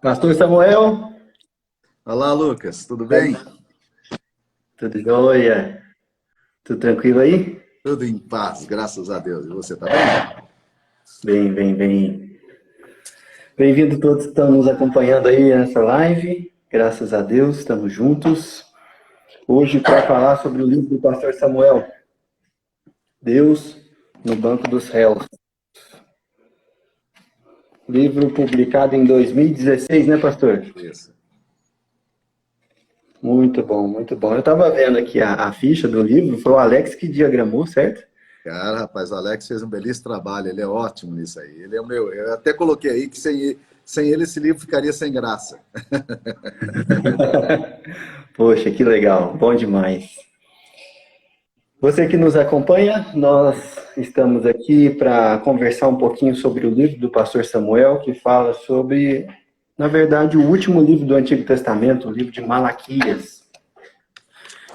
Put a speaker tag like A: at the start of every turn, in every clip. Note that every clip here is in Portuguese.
A: Pastor Samuel,
B: Olá, Lucas, tudo bem?
A: tudo jóia? Tudo tranquilo aí?
B: Tudo em paz, graças a Deus. E você tá bem?
A: Bem, bem, bem. Bem-vindo todos que estão nos acompanhando aí nessa live. Graças a Deus, estamos juntos. Hoje para falar sobre o livro do Pastor Samuel, Deus no Banco dos Réus. Livro publicado em 2016, né, pastor?
B: Isso.
A: Muito bom, muito bom. Eu estava vendo aqui a ficha do livro, foi o Alex que diagramou, certo?
B: Cara, rapaz, o Alex fez um belíssimo trabalho, ele é ótimo nisso aí. Ele é o meu. Eu até coloquei aí que sem ele esse livro ficaria sem graça.
A: Poxa, que legal, bom demais. Você que nos acompanha, nós estamos aqui para conversar um pouquinho sobre o livro do pastor Samuel, que fala sobre, na verdade, o último livro do Antigo Testamento, o livro de Malaquias.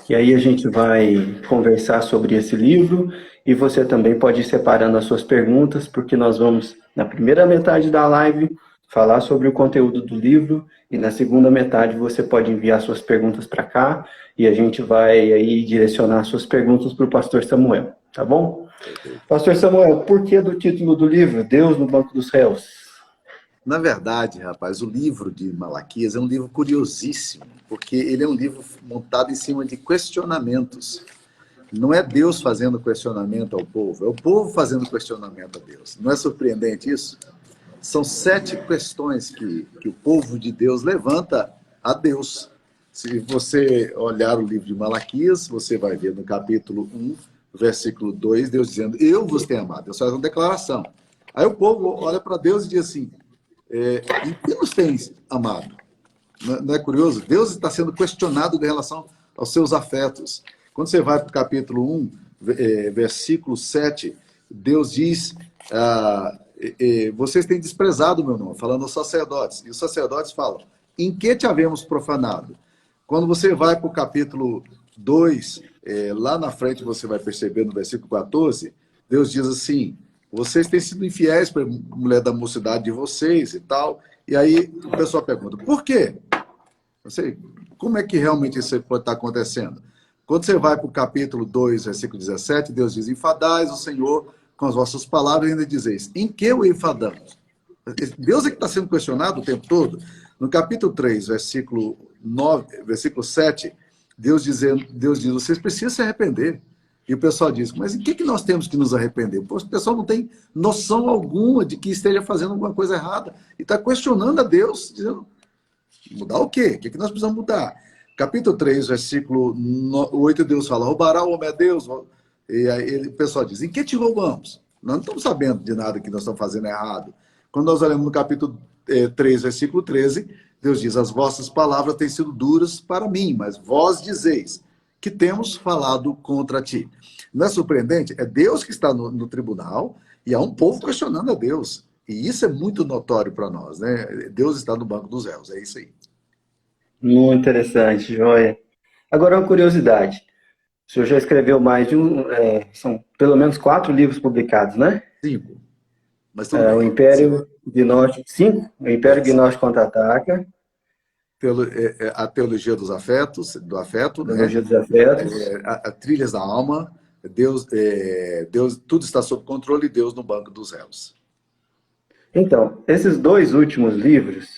A: E aí a gente vai conversar sobre esse livro e você também pode ir separando as suas perguntas, porque nós vamos, na primeira metade da live, falar sobre o conteúdo do livro e na segunda metade você pode enviar suas perguntas para cá e a gente vai aí direcionar suas perguntas para o pastor Samuel, tá bom?
B: Perfeito.
A: Pastor Samuel, por que do título do livro, Deus no Banco dos Réus?
B: Na verdade, rapaz, o livro de Malaquias é um livro curiosíssimo, porque ele é um livro montado em cima de questionamentos. Não é Deus fazendo questionamento ao povo, é o povo fazendo questionamento a Deus. Não é surpreendente isso? São 7 questões que o povo de Deus levanta a Deus. Se você olhar o livro de Malaquias, você vai ver no capítulo 1, versículo 2, Deus dizendo, eu vos tenho amado. Deus faz uma declaração. Aí o povo olha para Deus e diz assim, em que nos tens amado? Não é curioso? Deus está sendo questionado em relação aos seus afetos. Quando você vai para o capítulo 1, versículo 7, Deus diz, vocês têm desprezado o meu nome, falando aos sacerdotes. E os sacerdotes falam, em que te havemos profanado? Quando você vai para o capítulo 2, lá na frente você vai perceber no versículo 14, Deus diz assim, vocês têm sido infiéis para a mulher da mocidade de vocês e tal. E aí o pessoal pergunta, por quê? Não sei, como é que realmente isso pode estar acontecendo? Quando você vai para o capítulo 2, versículo 17, Deus diz, enfadais o Senhor com as vossas palavras e ainda dizeis, em que o enfadamos? Deus é que está sendo questionado o tempo todo. No capítulo 3, versículo 9, versículo 7, Deus diz, vocês precisam se arrepender. E o pessoal diz, mas em que nós temos que nos arrepender? O pessoal não tem noção alguma de que esteja fazendo alguma coisa errada. E está questionando a Deus, dizendo, mudar o quê? O que nós precisamos mudar? Capítulo 3, versículo 8, Deus fala, roubará o homem a Deus? E aí o pessoal diz, em que te roubamos? Nós não estamos sabendo de nada que nós estamos fazendo errado. Quando nós olhamos no capítulo 3, versículo 13, Deus diz, as vossas palavras têm sido duras para mim, mas vós dizeis que temos falado contra ti. Não é surpreendente? É Deus que está no tribunal e há um povo questionando a Deus. E isso é muito notório para nós, né? Deus está no banco dos réus, é isso aí.
A: Muito interessante, joia. Agora uma curiosidade. O senhor já escreveu mais de um, são pelo menos 4 livros publicados, né?
B: 5, mas tudo
A: O
B: bem.
A: Império Gnóstico, 5, o Império
B: É,
A: Gnóstico Contra-Ataca,
B: a teologia dos afetos, do afeto, né?
A: Teologia dos Afetos.
B: A trilhas da alma, Deus, tudo está sob controle, Deus no banco dos réus.
A: Então, esses 2 últimos livros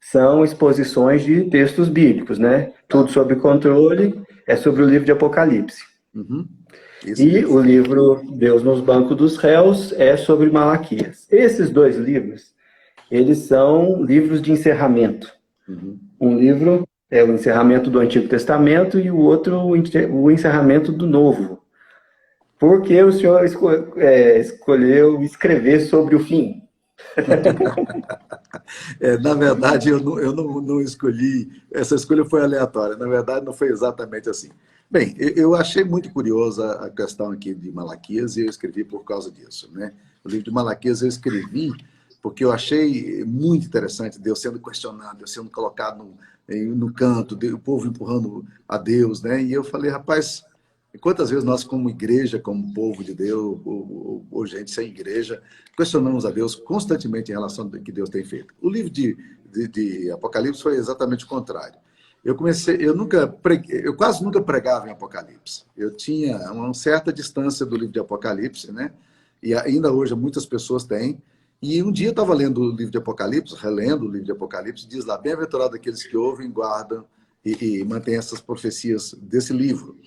A: são exposições de textos bíblicos, né?
B: Tá.
A: Tudo sob controle é sobre o livro de Apocalipse.
B: Uhum. Isso
A: E
B: mesmo.
A: o livro Deus nos Bancos dos Réus é sobre Malaquias. Esses 2 livros, eles são livros de encerramento.
B: Uhum.
A: Um livro é o encerramento do Antigo Testamento e o outro o encerramento do Novo. Por que o senhor escolheu escrever sobre o fim?
B: Na verdade, eu não escolhi, essa escolha foi aleatória, na verdade, não foi exatamente assim. Bem, eu achei muito curiosa a questão aqui de Malaquias e eu escrevi por causa disso, né? O livro de Malaquias eu escrevi porque eu achei muito interessante Deus sendo questionado, Deus sendo colocado no canto, o povo empurrando a Deus, né? E eu falei, rapaz, E quantas vezes nós, como igreja, como povo de Deus, ou gente sem igreja, questionamos a Deus constantemente em relação ao que Deus tem feito? O livro de Apocalipse foi exatamente o contrário. Eu quase nunca pregava em Apocalipse. Eu tinha uma certa distância do livro de Apocalipse, né? E ainda hoje muitas pessoas têm. E um dia eu estava lendo o livro de Apocalipse, relendo o livro de Apocalipse, diz lá, bem-aventurado aqueles que ouvem, guardam e mantêm essas profecias desse livro.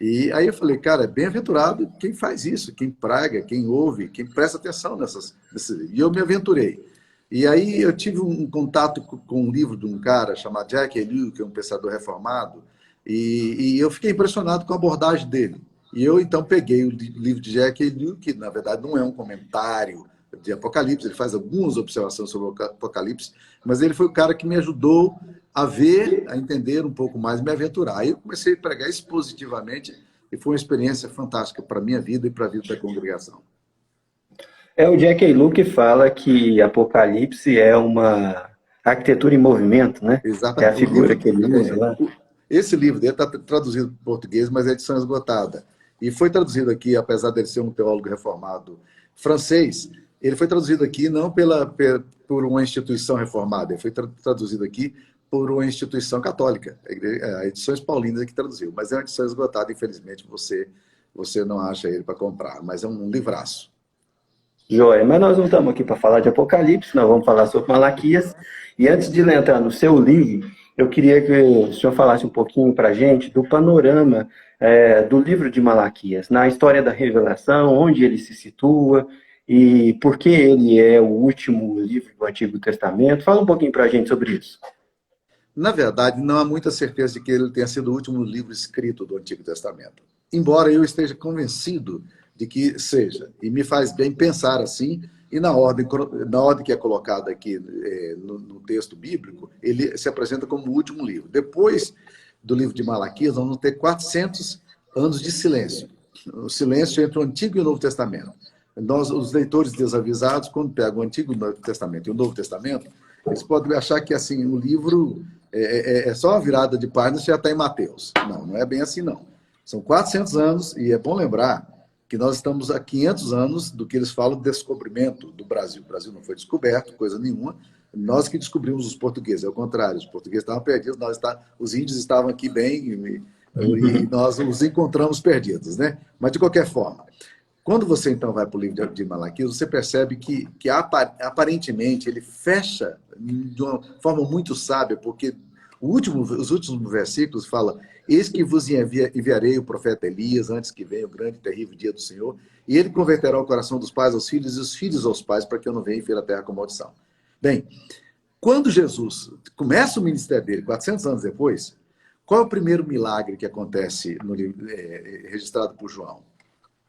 B: E aí eu falei, cara, é bem-aventurado quem faz isso, quem prega, quem ouve, quem presta atenção nesse livro. E eu me aventurei. E aí eu tive um contato com um livro de um cara chamado Jack Eliu, que é um pensador reformado, e eu fiquei impressionado com a abordagem dele. E eu, então, peguei o livro de Jack Eliu, que, na verdade, não é um comentário de Apocalipse, ele faz algumas observações sobre o Apocalipse, mas ele foi o cara que me ajudou a ver, a entender um pouco mais, me aventurar. Aí eu comecei a pregar expositivamente e foi uma experiência fantástica para a minha vida e para a vida da congregação.
A: É o Jack Eliu que fala que Apocalipse é uma arquitetura em movimento, né? É a
B: Exatamente.
A: figura que ele usa lá.
B: Esse livro dele está traduzido para português, mas é edição esgotada. E foi traduzido aqui, apesar dele ser um teólogo reformado francês, ele foi traduzido aqui não por uma instituição reformada, ele foi traduzido aqui por uma instituição católica. A Edições Paulinas é que traduziu, mas é uma edição esgotada, infelizmente você não acha ele para comprar, mas é um livraço.
A: Joia, mas nós não estamos aqui para falar de Apocalipse, nós vamos falar sobre Malaquias. E antes de entrar no seu livro, eu queria que o senhor falasse um pouquinho para a gente do panorama do livro de Malaquias, na história da revelação, onde ele se situa e por que ele é o último livro do Antigo Testamento. Fala um pouquinho para a gente sobre isso.
B: Na verdade, não há muita certeza de que ele tenha sido o último livro escrito do Antigo Testamento. Embora eu esteja convencido de que seja. E me faz bem pensar assim, e na ordem que é colocada aqui no texto bíblico, ele se apresenta como o último livro. Depois do livro de Malaquias, nós vamos ter 400 anos de silêncio. O silêncio entre o Antigo e o Novo Testamento. Nós, os leitores desavisados, quando pegam o Antigo Testamento e o Novo Testamento, eles podem achar que assim, o livro é só uma virada de páginas e já está em Mateus. Não, não é bem assim, não. São 400 anos, e é bom lembrar que nós estamos há 500 anos do que eles falam de descobrimento do Brasil. O Brasil não foi descoberto, coisa nenhuma. Nós que descobrimos os portugueses, é o contrário. Os portugueses estavam perdidos, os índios estavam aqui bem e nós os encontramos perdidos, né? Mas, de qualquer forma, quando você, então, vai para o livro de Malaquias, você percebe que aparentemente, ele fecha de uma forma muito sábia, porque os últimos versículos falam: eis que vos enviarei o profeta Elias, antes que venha o grande e terrível dia do Senhor, e ele converterá o coração dos pais aos filhos e os filhos aos pais, para que eu não venha e fira a terra com maldição. Bem, quando Jesus começa o ministério dele, 400 anos depois, qual é o primeiro milagre que acontece no livro, registrado por João?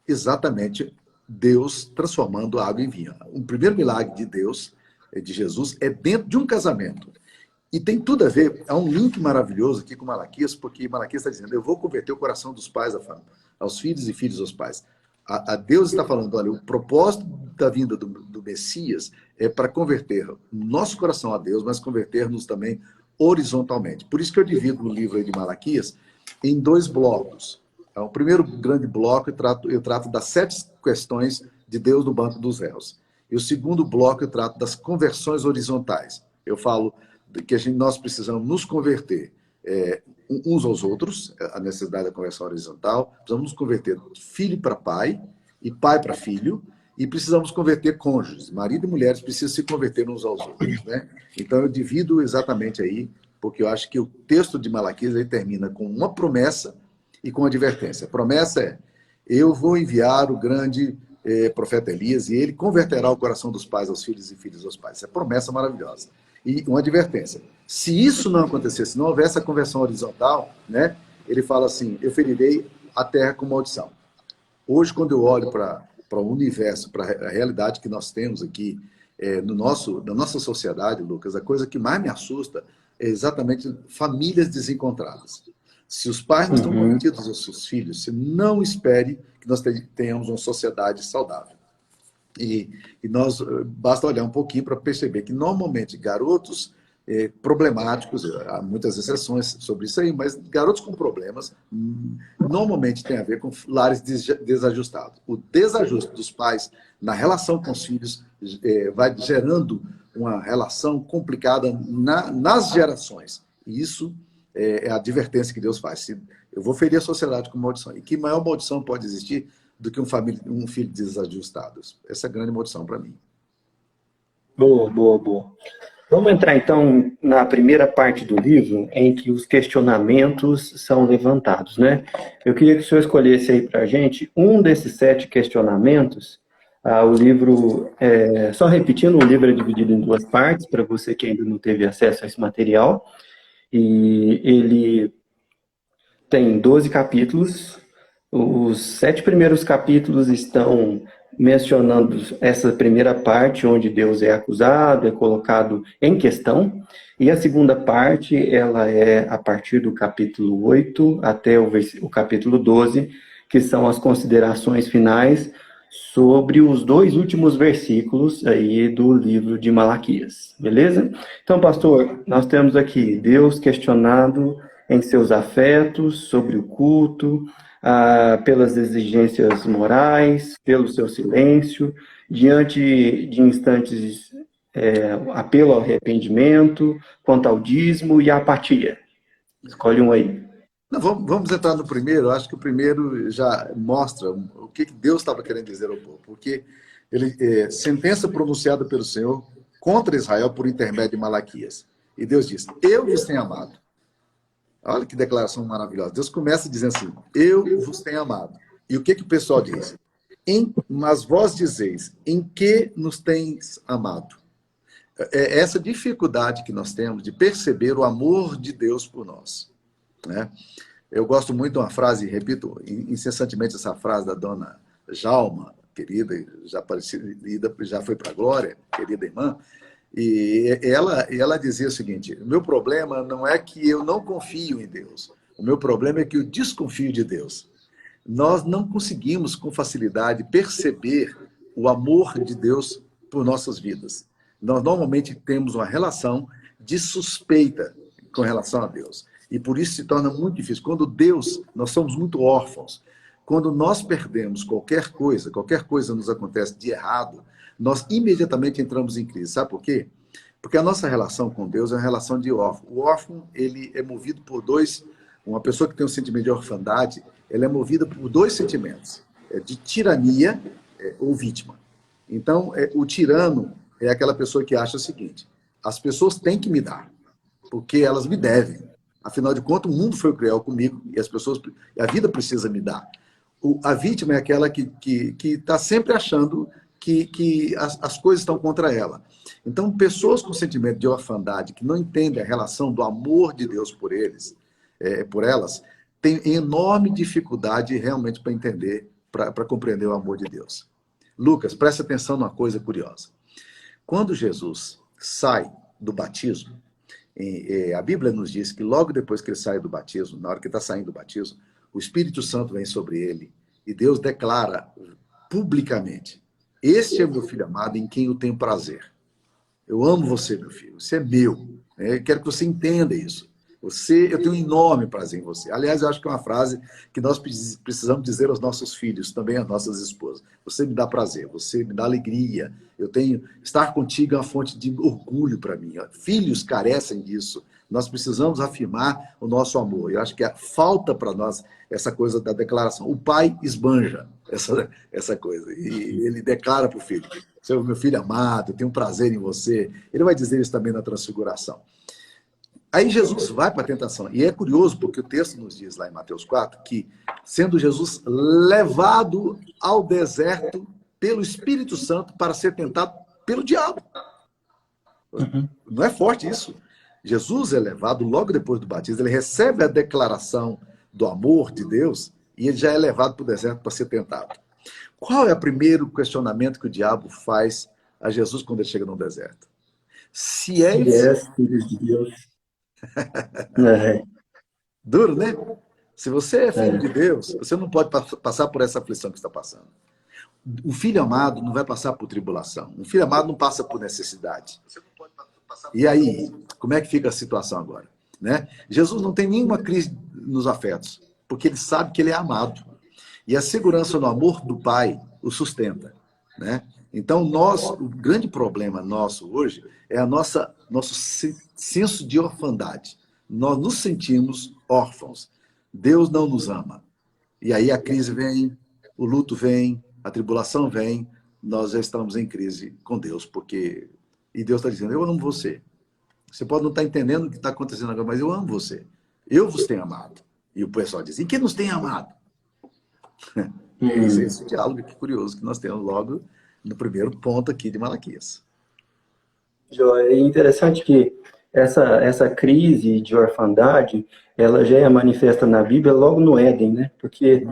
B: Exatamente Deus transformando a água em vinho. O primeiro milagre de Deus, de Jesus, é dentro de um casamento. E tem tudo a ver, há um link maravilhoso aqui com Malaquias, porque Malaquias está dizendo: eu vou converter o coração dos pais aos filhos e filhos aos pais. A Deus está falando: olha, o propósito da vinda do Messias é para converter o nosso coração a Deus, mas converter-nos também horizontalmente. Por isso que eu divido o livro de Malaquias em 2 blocos. Então, o primeiro grande bloco eu trato das 7 questões de Deus no banco dos réus. E o segundo bloco eu trato das conversões horizontais. Eu falo que nós precisamos nos converter uns aos outros, a necessidade da conversão horizontal, precisamos nos converter filho para pai e pai para filho, e precisamos converter cônjuges, marido e mulheres precisam se converter uns aos outros, né? Então eu divido exatamente aí, porque eu acho que o texto de Malaquias aí termina com uma promessa e com uma advertência. A promessa é: eu vou enviar o grande profeta Elias, e ele converterá o coração dos pais aos filhos e filhos aos pais. Essa é promessa maravilhosa. E uma advertência: se isso não acontecer, se não houver essa conversão horizontal, né, ele fala assim: eu ferirei a terra com maldição. Hoje, quando eu olho para o universo, para a realidade que nós temos aqui na nossa sociedade, Lucas, a coisa que mais me assusta é exatamente famílias desencontradas. Se os pais não estão convertidos aos seus filhos, se não espere que nós tenhamos uma sociedade saudável. E nós basta olhar um pouquinho para perceber que, normalmente, garotos problemáticos, há muitas exceções sobre isso aí, mas garotos com problemas normalmente tem a ver com lares desajustados. O desajuste dos pais na relação com os filhos vai gerando uma relação complicada nas gerações. E isso é a advertência que Deus faz. Eu vou ferir a sociedade com maldição. E que maior maldição pode existir do que um filho desajustado? Essa é a grande maldição para mim.
A: Boa, boa, boa. Vamos entrar, então, na primeira parte do livro, em que os questionamentos são levantados, né? Eu queria que o senhor escolhesse aí para a gente um desses 7 questionamentos. O livro, só repetindo, o livro é dividido em 2 partes, para você que ainda não teve acesso a esse material. E ele tem 12 capítulos. Os 7 primeiros capítulos estão mencionando essa primeira parte, onde Deus é acusado, é colocado em questão, e a segunda parte, ela é a partir do capítulo 8 até o capítulo 12, que são as considerações finais sobre os 2 últimos versículos aí do livro de Malaquias, beleza? Então, pastor, nós temos aqui Deus questionado em seus afetos, sobre o culto, pelas exigências morais, pelo seu silêncio, diante de instantes, apelo ao arrependimento, quanto ao dízimo e à apatia. Escolhe um aí.
B: Não, vamos entrar no primeiro. Eu acho que o primeiro já mostra o que Deus estava querendo dizer ao povo. Porque sentença pronunciada pelo Senhor contra Israel por intermédio de Malaquias. E Deus diz, eu vos tenho amado. Olha que declaração maravilhosa. Deus começa dizendo assim, eu vos tenho amado. E o que o pessoal diz? Mas vós dizeis, em que nos tens amado? É essa dificuldade que nós temos de perceber o amor de Deus por nós. Né? Eu gosto muito de uma frase, repito incessantemente essa frase da dona Jalma, querida, já foi para a glória, querida irmã, e ela dizia o seguinte, o meu problema não é que eu não confio em Deus, o meu problema é que eu desconfio de Deus. Nós não conseguimos com facilidade perceber o amor de Deus por nossas vidas. Nós normalmente temos uma relação de suspeita com relação a Deus. E por isso se torna muito difícil. Quando Deus, nós somos muito órfãos. Quando nós perdemos qualquer coisa nos acontece de errado, nós imediatamente entramos em crise. Sabe por quê? Porque a nossa relação com Deus é uma relação de órfão. O órfão, ele é movido por uma pessoa que tem um sentimento de orfandade, ela é movida por 2 sentimentos, de tirania ou vítima. Então, o tirano é aquela pessoa que acha o seguinte, as pessoas têm que me dar, porque elas me devem. Afinal de contas, o mundo foi cruel comigo e a vida precisa me dar. A vítima é aquela que está sempre achando que as coisas estão contra ela. Então, pessoas com sentimento de orfandade, que não entendem a relação do amor de Deus por elas, têm enorme dificuldade realmente para entender, para compreender o amor de Deus. Lucas, preste atenção numa coisa curiosa. Quando Jesus sai do batismo, a Bíblia nos diz que logo depois que ele sai do batismo, na hora que está saindo do batismo, o Espírito Santo vem sobre ele e Deus declara publicamente, este é meu filho amado em quem eu tenho prazer. Eu amo você, meu filho, você é meu. Eu quero que você entenda isso. Eu tenho um enorme prazer em você. Aliás, eu acho que é uma frase que nós precisamos dizer aos nossos filhos, também às nossas esposas. Você me dá prazer, você me dá alegria. Estar contigo é uma fonte de orgulho para mim. Filhos carecem disso. Nós precisamos afirmar o nosso amor. Eu acho que falta para nós essa coisa da declaração. O pai esbanja essa coisa. E ele declara para o filho, seu meu filho amado, eu tenho prazer em você. Ele vai dizer isso também na transfiguração. Aí Jesus vai para a tentação. E é curioso, porque o texto nos diz lá em Mateus 4, que sendo Jesus levado ao deserto pelo Espírito Santo para ser tentado pelo diabo. Uhum. Não é forte isso? Jesus é levado logo depois do batismo, ele recebe a declaração do amor de Deus e ele já é levado para o deserto para ser tentado. Qual é o primeiro questionamento que o diabo faz a Jesus quando ele chega no deserto? Se és filho de Deus. Duro, né? Se você é filho de Deus, você não pode passar por essa aflição que está passando. O filho amado não vai passar por tribulação. O filho amado não passa por necessidade. E aí, como é que fica a situação agora? Né? Jesus não tem nenhuma crise nos afetos, porque ele sabe que ele é amado. E a segurança no amor do Pai o sustenta. Né? Então, o grande problema nosso hoje é nosso senso de orfandade. Nós nos sentimos órfãos. Deus não nos ama. E aí a crise vem, o luto vem, a tribulação vem, nós já estamos em crise com Deus, porque... E Deus está dizendo, eu amo você. Você pode não estar entendendo o que está acontecendo agora, mas eu amo você. Eu vos tenho amado. E o pessoal diz, e quem nos tem amado? Esse diálogo que curioso que nós temos logo no primeiro ponto aqui de Malaquias.
A: É interessante que essa crise de orfandade, ela já é manifesta na Bíblia logo no Éden, né? Porque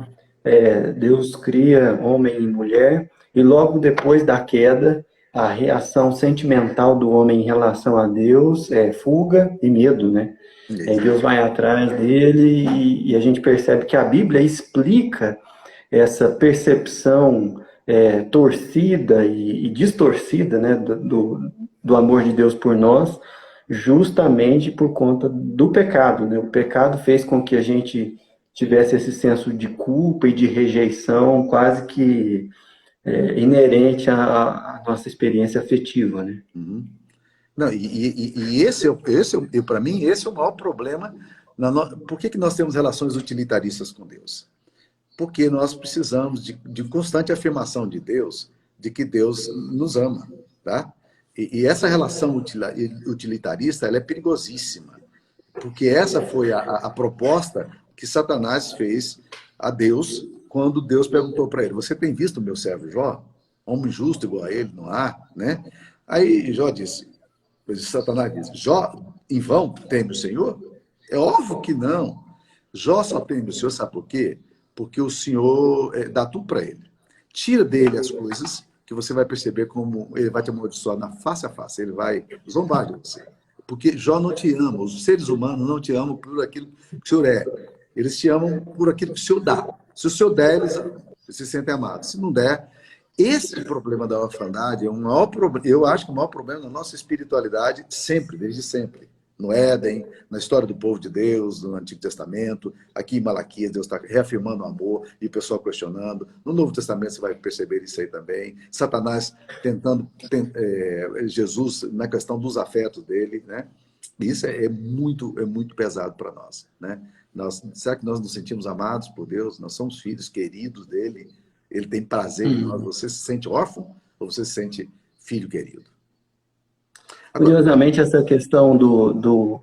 A: Deus cria homem e mulher, e logo depois da queda, a reação sentimental do homem em relação a Deus é fuga e medo, né? Deus vai atrás dele e a gente percebe que a Bíblia explica essa percepção torcida e distorcida, né, do amor de Deus por nós, justamente por conta do pecado, né? O pecado fez com que a gente tivesse esse senso de culpa e de rejeição quase que inerente à nossa experiência afetiva, né?
B: Uhum. Não, para mim, esse é o maior problema. Por que nós temos relações utilitaristas com Deus? Porque nós precisamos de constante afirmação de Deus, de que Deus nos ama, tá? E essa relação utilitarista, ela é perigosíssima, porque essa foi a proposta que Satanás fez a Deus, quando Deus perguntou para ele, você tem visto o meu servo Jó? Homem justo igual a ele, não há, né? Aí Jó disse, Satanás disse, Jó, em vão teme o Senhor? É óbvio que não. Jó só teme o Senhor, sabe por quê? Porque o Senhor dá tudo para ele. Tira dele as coisas, que você vai perceber como ele vai te amaldiçoar na face a face, ele vai zombar de você. Porque Jó não te ama, os seres humanos não te amam por aquilo que o Senhor é. Eles te amam por aquilo que o Senhor dá. Se o Senhor der, eles se sentem amados. Se não der, esse problema da orfandade é o maior problema, eu acho que o maior problema da nossa espiritualidade sempre, desde sempre. No Éden, na história do povo de Deus, no Antigo Testamento, aqui em Malaquias, Deus está reafirmando o amor e o pessoal questionando. No Novo Testamento você vai perceber isso aí também. Satanás tentando Jesus na questão dos afetos dele, né? Isso é muito pesado para nós, né? Será que nós nos sentimos amados por Deus? Nós somos filhos queridos dele? Ele tem prazer em nós? Você se sente órfão ou você se sente filho querido?
A: Agora, curiosamente, essa questão do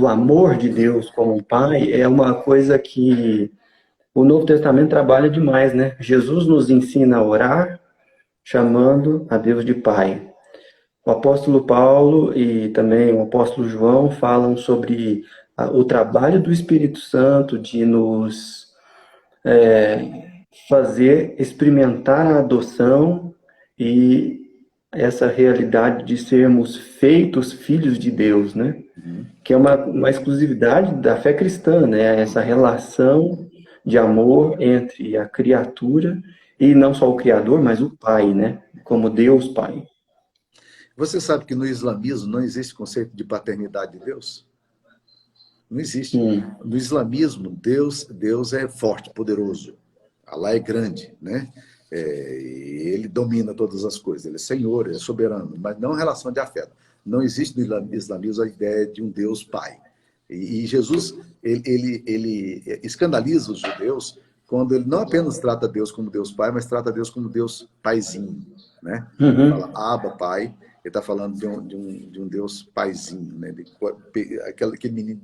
A: amor de Deus como um pai é uma coisa que o Novo Testamento trabalha demais, né? Jesus nos ensina a orar chamando a Deus de Pai. O apóstolo Paulo e também o apóstolo João falam sobre o trabalho do Espírito Santo de nos fazer experimentar a adoção e essa realidade de sermos feitos filhos de Deus, né? Que é uma exclusividade da fé cristã, né? Essa relação de amor entre a criatura e não só o Criador, mas o Pai, né? Como Deus Pai.
B: Você sabe que no islamismo não existe conceito de paternidade de Deus? Não existe. No islamismo, Deus é forte, poderoso. Allah é grande, né? Ele domina todas as coisas, ele é senhor, ele é soberano, mas não relação de afeto. Não existe no islamismo a ideia de um Deus pai. E Jesus, ele escandaliza os judeus quando ele não apenas trata Deus como Deus pai, mas trata Deus como Deus paizinho, né? Ele fala, Abba, pai, ele está falando de um Deus paizinho, né? Aquele menino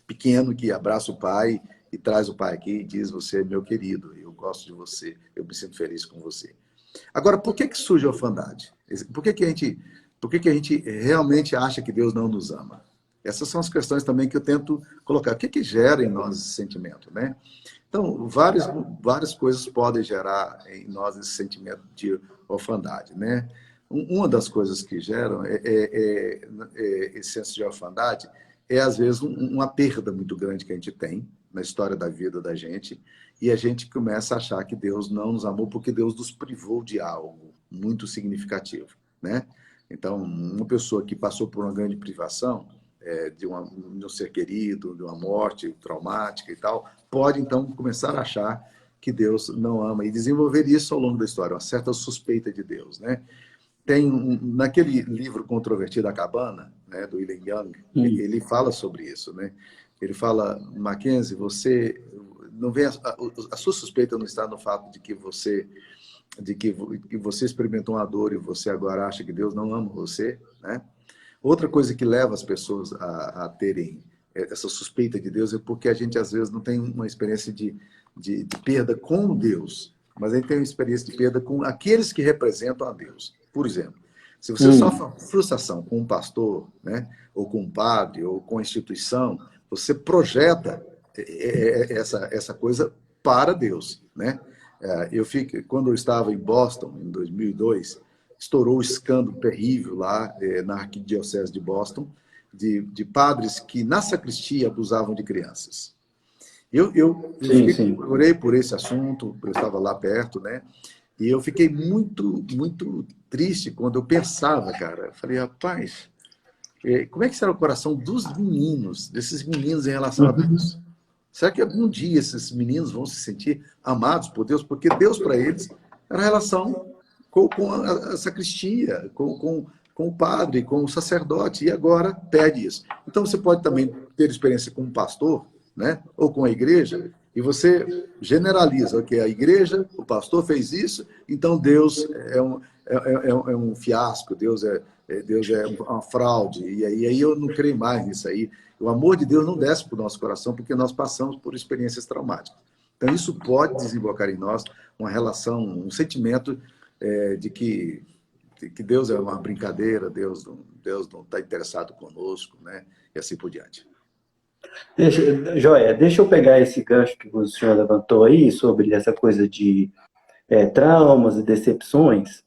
B: pequeno que abraça o pai e traz o pai aqui e diz, você é meu querido, eu gosto de você, eu me sinto feliz com você. Agora, por que surge a orfandade? Por que a gente realmente acha que Deus não nos ama? Essas são as questões também que eu tento colocar. O que gera em nós esse sentimento, né? Então, várias coisas podem gerar em nós esse sentimento de orfandade, né? Uma das coisas que geram esse senso de orfandade é, às vezes, uma perda muito grande que a gente tem na história da vida da gente, e a gente começa a achar que Deus não nos amou porque Deus nos privou de algo muito significativo, né? Então, uma pessoa que passou por uma grande privação, de um ser querido, de uma morte traumática e tal, pode, então, começar a achar que Deus não ama e desenvolver isso ao longo da história, uma certa suspeita de Deus, né? Naquele livro Controvertido da Cabana, né, do William Young, ele fala sobre isso, né? Ele fala, Mackenzie, você não vê a sua suspeita não está no fato de que você experimentou uma dor e você agora acha que Deus não ama você, né? Outra coisa que leva as pessoas a terem essa suspeita de Deus é porque a gente, às vezes, não tem uma experiência de perda com Deus, mas a gente tem uma experiência de perda com aqueles que representam a Deus. Por exemplo, se você sofre uma frustração com um pastor, né, ou com um padre, ou com a instituição, você projeta essa coisa para Deus, né? Quando eu estava em Boston, em 2002, estourou um escândalo terrível lá na Arquidiocese de Boston, de padres que na sacristia abusavam de crianças. Eu orei por esse assunto, eu estava lá perto, né? E eu fiquei muito, muito triste quando eu pensava, cara. Eu falei, rapaz, como é que será o coração desses meninos em relação a Deus? Será que algum dia esses meninos vão se sentir amados por Deus? Porque Deus, para eles, era a relação com a sacristia, com o padre, com o sacerdote, e agora perde isso. Então, você pode também ter experiência com um pastor, né? Ou com a igreja, e você generaliza, ok, a igreja, o pastor fez isso, então Deus é um fiasco, Deus é uma fraude, e aí eu não creio mais nisso aí. O amor de Deus não desce para o nosso coração porque nós passamos por experiências traumáticas. Então isso pode desembocar em nós uma relação, um sentimento de que Deus é uma brincadeira, Deus não está interessado conosco, né? E assim por diante.
A: Joia, deixa eu pegar esse gancho que o senhor levantou aí sobre essa coisa de traumas e decepções,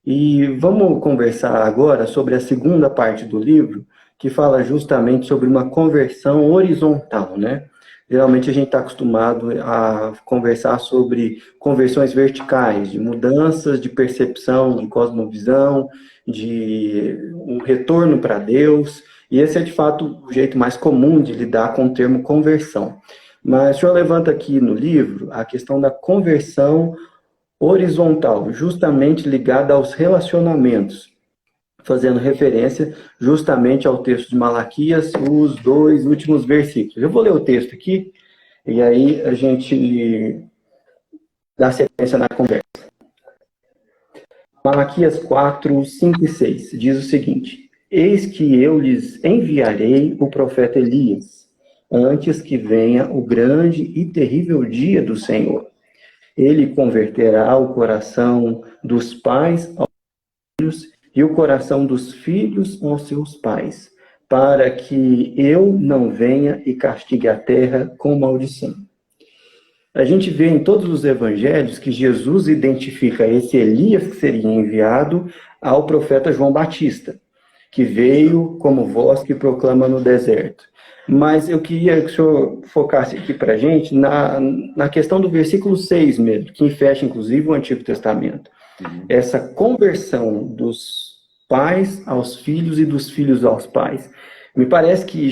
A: e vamos conversar agora sobre a segunda parte do livro, que fala justamente sobre uma conversão horizontal, né? Geralmente a gente está acostumado a conversar sobre conversões verticais, de mudanças de percepção, de cosmovisão, de um retorno para Deus. E esse é, de fato, o jeito mais comum de lidar com o termo conversão. Mas o senhor levanta aqui no livro a questão da conversão horizontal, justamente ligada aos relacionamentos, fazendo referência justamente ao texto de Malaquias, os 2 últimos versículos. Eu vou ler o texto aqui, e aí a gente dá sequência na conversa. Malaquias 4, 5 e 6 diz o seguinte: Eis que eu lhes enviarei o profeta Elias, antes que venha o grande e terrível dia do Senhor. Ele converterá o coração dos pais aos filhos e o coração dos filhos aos seus pais, para que eu não venha e castigue a terra com maldição. A gente vê em todos os evangelhos que Jesus identifica esse Elias que seria enviado ao profeta João Batista, que veio como voz que proclama no deserto. Mas eu queria que o senhor focasse aqui para a gente na questão do versículo 6 mesmo, que fecha, inclusive, o Antigo Testamento. Essa conversão dos pais aos filhos e dos filhos aos pais. Me parece que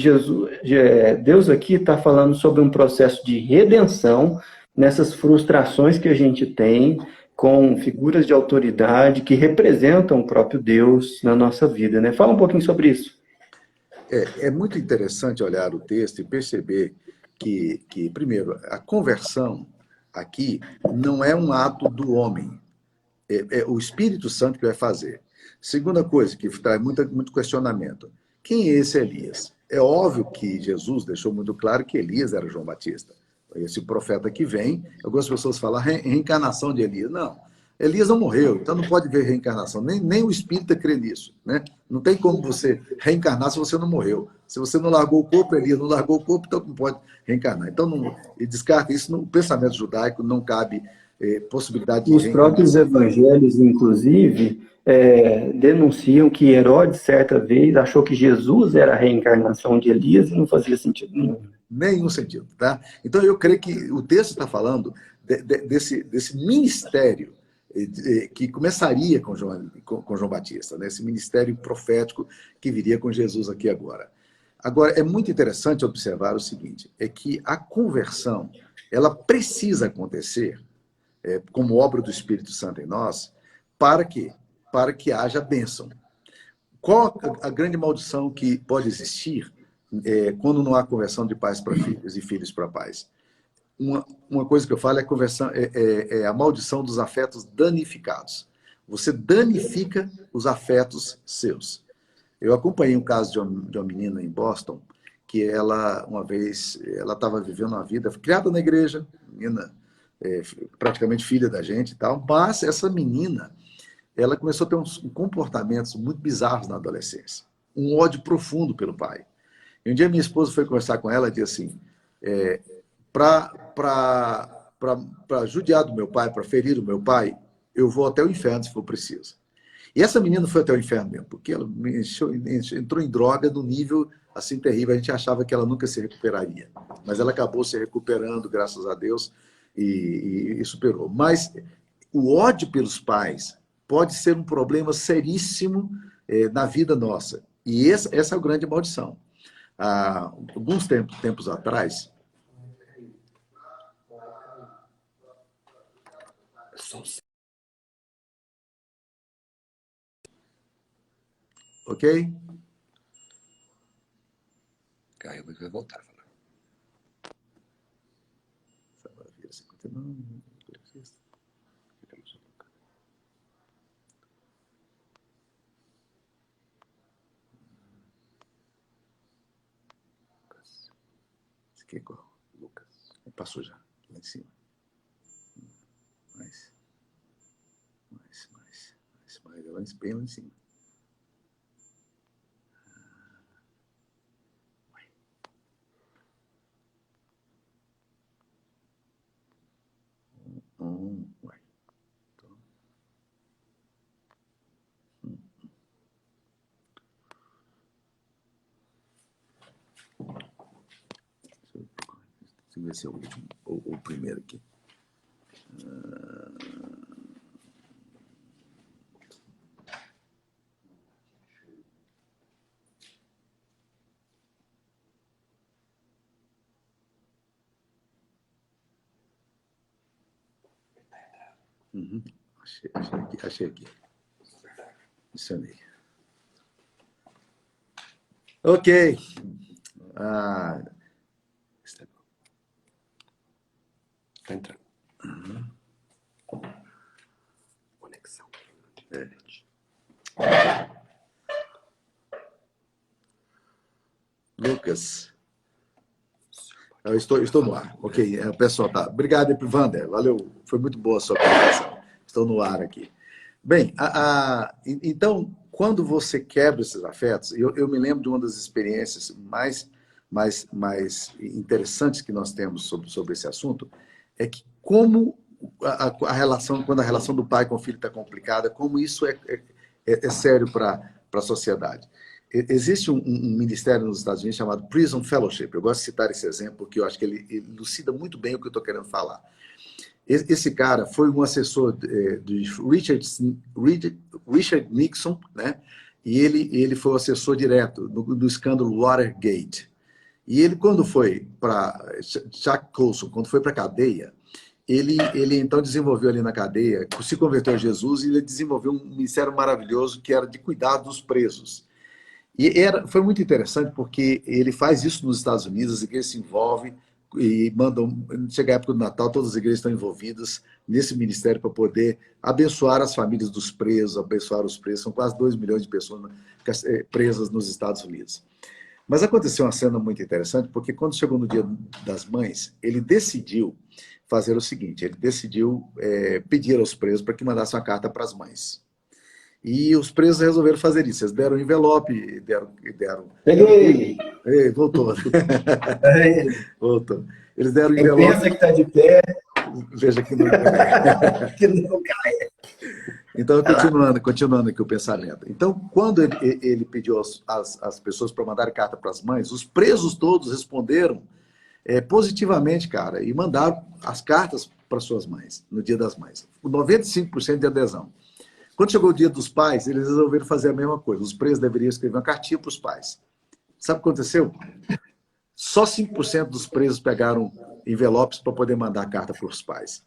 A: Deus aqui está falando sobre um processo de redenção nessas frustrações que a gente tem com figuras de autoridade que representam o próprio Deus na nossa vida, né? Fala um pouquinho sobre isso.
B: É muito interessante olhar o texto e perceber que, primeiro, a conversão aqui não é um ato do homem. É o Espírito Santo que vai fazer. Segunda coisa, que traz muito questionamento. Quem é esse Elias? É óbvio que Jesus deixou muito claro que Elias era João Batista. Esse profeta que vem, algumas pessoas falam reencarnação de Elias. Não, Elias não morreu, então não pode ver reencarnação. Nem o espírita crê nisso, né? Não tem como você reencarnar se você não morreu. Se você não largou o corpo, Elias não largou o corpo, então não pode reencarnar. Então, descarta isso. No pensamento judaico não cabe possibilidade de
A: reencarnação. Os próprios evangelhos, inclusive, denunciam que Herodes, certa vez, achou que Jesus era a reencarnação de Elias e não fazia sentido nenhum.
B: Nenhum sentido, tá? Então, eu creio que o texto está falando desse ministério que começaria com João Batista, né? Esse ministério profético que viria com Jesus aqui agora. Agora, é muito interessante observar o seguinte, é que a conversão, ela precisa acontecer, como obra do Espírito Santo em nós, para quê? Para que haja bênção. Qual a grande maldição que pode existir quando não há conversão de pais para filhos e filhos para pais? Uma coisa que eu falo é a maldição dos afetos danificados. Você danifica os afetos seus. Eu acompanhei um caso de uma menina em Boston, que ela, uma vez, ela estava vivendo uma vida, criada na igreja, menina praticamente filha da gente e tal, mas essa menina, ela começou a ter uns comportamentos muito bizarros na adolescência. Um ódio profundo pelo pai. E um dia minha esposa foi conversar com ela e disse assim, para judiar do meu pai, para ferir o meu pai, eu vou até o inferno se for preciso. E essa menina foi até o inferno mesmo, porque ela entrou em droga no nível assim terrível, a gente achava que ela nunca se recuperaria. Mas ela acabou se recuperando, graças a Deus, e superou. Mas o ódio pelos pais pode ser um problema seríssimo na vida nossa. E essa é a grande maldição. Há alguns tempos atrás... Ok?
C: Caio vai voltar.
B: Esse aqui é qual? Lucas. Passou já, lá em cima. Mais. Bem lá em cima. Ué. Então. Deixa eu ver se é o último, ou o primeiro aqui. Achei aqui. Adicionei. Ok.
C: Está entrando. Conexão.
B: Lucas. Eu estou no ar. Ok, o pessoal tá. Obrigado, Wander. Valeu. Foi muito boa a sua apresentação. Estou no ar aqui. Bem, então, quando você quebra esses afetos, eu me lembro de uma das experiências mais interessantes que nós temos sobre esse assunto, é que como a relação, quando a relação do pai com o filho está complicada, como isso é sério para a sociedade. Existe um ministério nos Estados Unidos chamado Prison Fellowship. Eu gosto de citar esse exemplo, porque eu acho que ele elucida muito bem o que eu estou querendo falar. Esse cara foi um assessor de Richard Nixon, né? E ele foi o assessor direto do escândalo Watergate. E ele, quando foi para Chuck Colson, quando foi para a cadeia, ele então desenvolveu ali na cadeia, se converteu a Jesus e ele desenvolveu um ministério maravilhoso que era de cuidar dos presos. E foi muito interessante porque ele faz isso nos Estados Unidos, as igrejas se envolvem e mandam, chega a época do Natal, todas as igrejas estão envolvidas nesse ministério para poder abençoar as famílias dos presos, abençoar os presos. São quase 2 milhões de pessoas presas nos Estados Unidos. Mas aconteceu uma cena muito interessante, porque quando chegou no Dia das Mães, ele decidiu fazer o seguinte, ele decidiu pedir aos presos para que mandassem uma carta para as mães. E os presos resolveram fazer isso. Eles deram um envelope, deram...
A: Peguei!
B: Ei, voltou. Voltou. Eles deram um envelope...
A: Pensa que está de pé.
B: Veja que não cai.
A: Que não cai.
B: Então, continuando aqui o pensamento. Então, quando ele pediu às pessoas para mandar carta para as mães, os presos todos responderam positivamente, cara, e mandaram as cartas para suas mães, no Dia das Mães. 95% de adesão. Quando chegou o Dia dos Pais, eles resolveram fazer a mesma coisa. Os presos deveriam escrever uma cartinha para os pais. Sabe o que aconteceu? Só 5% dos presos pegaram envelopes para poder mandar a carta para os pais.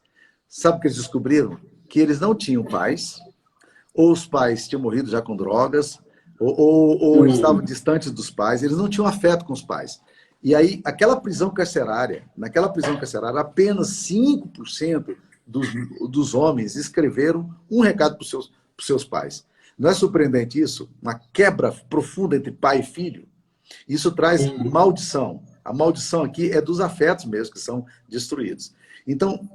B: Sabe o que eles descobriram? Que eles não tinham pais, ou os pais tinham morrido já com drogas, ou estavam distantes dos pais, eles não tinham afeto com os pais. E aí, naquela prisão carcerária, apenas 5% dos homens escreveram um recado para os seus pais. Não é surpreendente isso? Uma quebra profunda entre pai e filho. Isso traz maldição. A maldição aqui é dos afetos mesmo, que são destruídos. Então,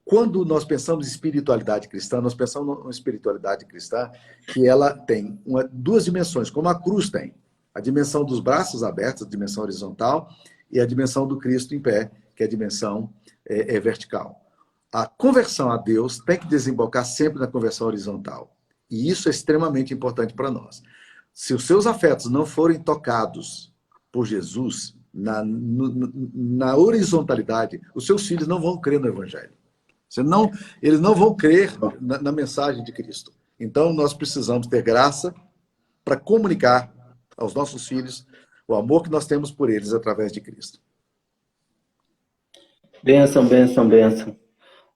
B: quando nós pensamos em espiritualidade cristã, nós pensamos numa espiritualidade cristã que ela tem duas dimensões, como a cruz tem. A dimensão dos braços abertos, a dimensão horizontal, e a dimensão do Cristo em pé, que é a dimensão vertical. A conversão a Deus tem que desembocar sempre na conversão horizontal. E isso é extremamente importante para nós. Se os seus afetos não forem tocados por Jesus, na horizontalidade, os seus filhos não vão crer no Evangelho. Eles não vão crer na mensagem de Cristo. Então, nós precisamos ter graça para comunicar aos nossos filhos o amor que nós temos por eles através de Cristo.
A: Bênção, bênção, bênção.